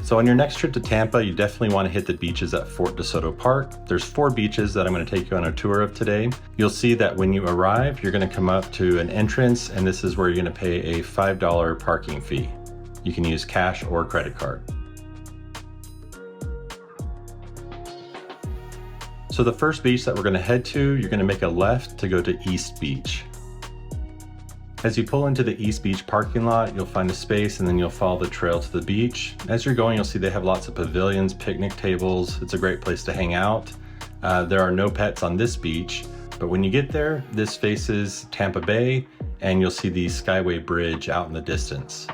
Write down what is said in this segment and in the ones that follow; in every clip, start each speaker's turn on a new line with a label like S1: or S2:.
S1: So on your next trip to Tampa, you definitely want to hit the beaches at Fort DeSoto Park. There's 4 beaches that I'm going to take you on a tour of today. You'll see that when you arrive, you're going to come up to an entrance, and this is where you're going to pay a $5 parking fee. You can use cash or credit card. So the first beach that we're going to head to, you're going to make a left to go to East Beach. As you pull into the East Beach parking lot, you'll find a space and then you'll follow the trail to the beach. As you're going, you'll see they have lots of pavilions, picnic tables. It's a great place to hang out. There are no pets on this beach, but when you get there, this faces Tampa Bay and you'll see the Skyway Bridge out in the distance.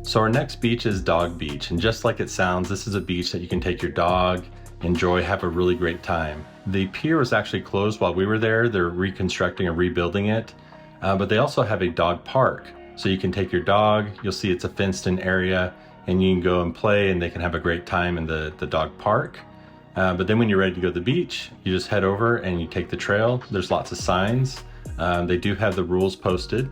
S1: So our next beach is Dog Beach, and just like it sounds, this is a beach that you can take your dog, enjoy, have a really great time. The pier was actually closed while we were there. They're reconstructing and rebuilding it, but they also have a dog park. So you can take your dog, you'll see it's a fenced in area, and you can go and play and they can have a great time in the dog park. But then when you're ready to go to the beach, you just head over and you take the trail. There's lots of signs. They do have the rules posted.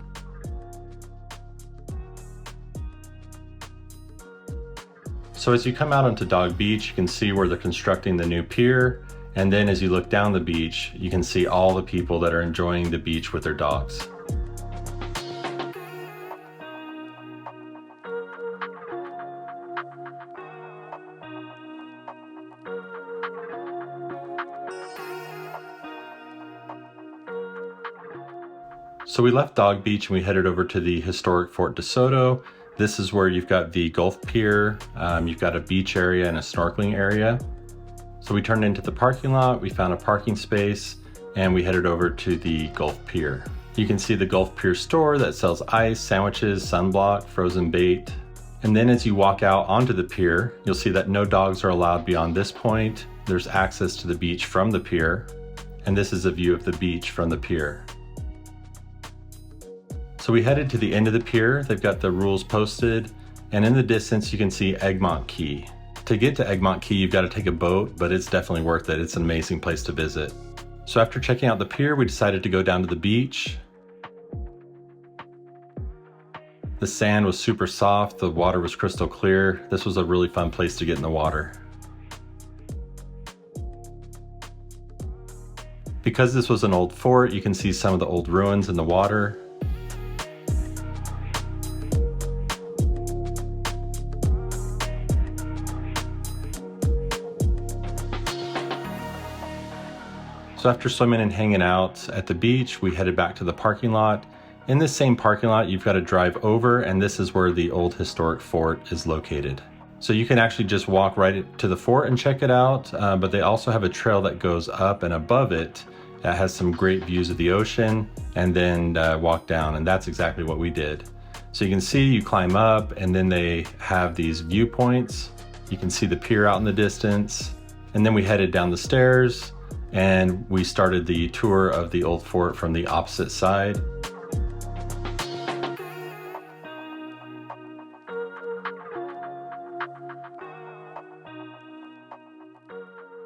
S1: So as you come out onto Dog Beach, you can see where they're constructing the new pier. And then as you look down the beach, you can see all the people that are enjoying the beach with their dogs. So we left Dog Beach and we headed over to the historic Fort DeSoto. This is where you've got the Gulf Pier, you've got a beach area and a snorkeling area. So we turned into the parking lot, we found a parking space, and we headed over to the Gulf Pier. You can see the Gulf Pier store that sells ice, sandwiches, sunblock, frozen bait. And then as you walk out onto the pier, you'll see that no dogs are allowed beyond this point. There's access to the beach from the pier, and this is a view of the beach from the pier. So we headed to the end of the pier. They've got the rules posted, and in the distance you can see Egmont Key. To get to Egmont Key, you've got to take a boat, but it's definitely worth it. It's an amazing place to visit. So after checking out the pier, we decided to go down to the beach. The sand was super soft, the water was crystal clear. This was a really fun place to get in the water. Because this was an old fort, you can see some of the old ruins in the water. So after swimming and hanging out at the beach, we headed back to the parking lot. In this same parking lot, you've got to drive over, and this is where the old historic fort is located. So you can actually just walk right to the fort and check it out, but they also have a trail that goes up and above it that has some great views of the ocean, and then walk down, and that's exactly what we did. So you can see, you climb up, and then they have these viewpoints. You can see the pier out in the distance, and then we headed down the stairs, and we started the tour of the old fort from the opposite side.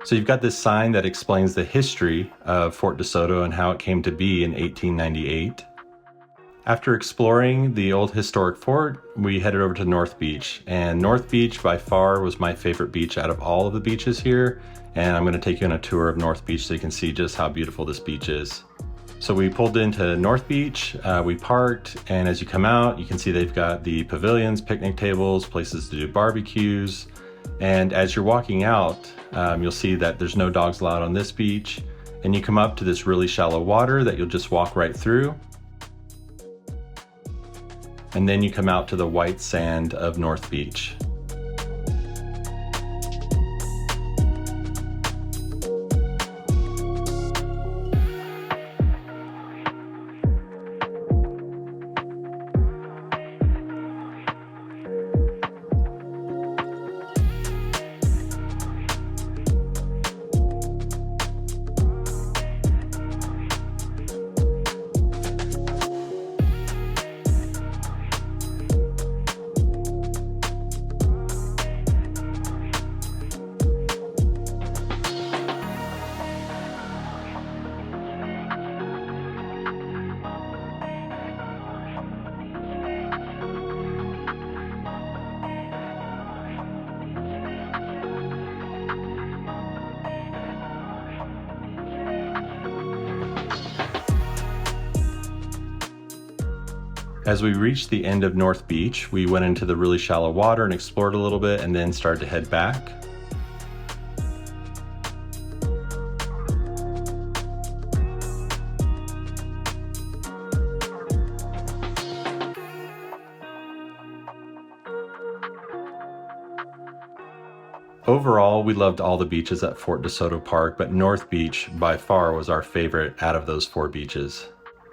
S1: So you've got this sign that explains the history of Fort DeSoto and how it came to be in 1898. After exploring the old historic fort, we headed over to North Beach. And North Beach by far was my favorite beach out of all of the beaches here. And I'm gonna take you on a tour of North Beach so you can see just how beautiful this beach is. So we pulled into North Beach, we parked, and as you come out, you can see they've got the pavilions, picnic tables, places to do barbecues. And as you're walking out, you'll see that there's no dogs allowed on this beach. And you come up to this really shallow water that you'll just walk right through. And then you come out to the white sand of North Beach. As we reached the end of North Beach, we went into the really shallow water and explored a little bit and then started to head back. Overall, we loved all the beaches at Fort DeSoto Park, but North Beach by far was our favorite out of those 4 beaches.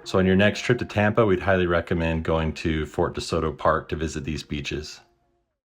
S1: So on your next trip to Tampa, we'd highly recommend going to Fort DeSoto Park to visit these beaches.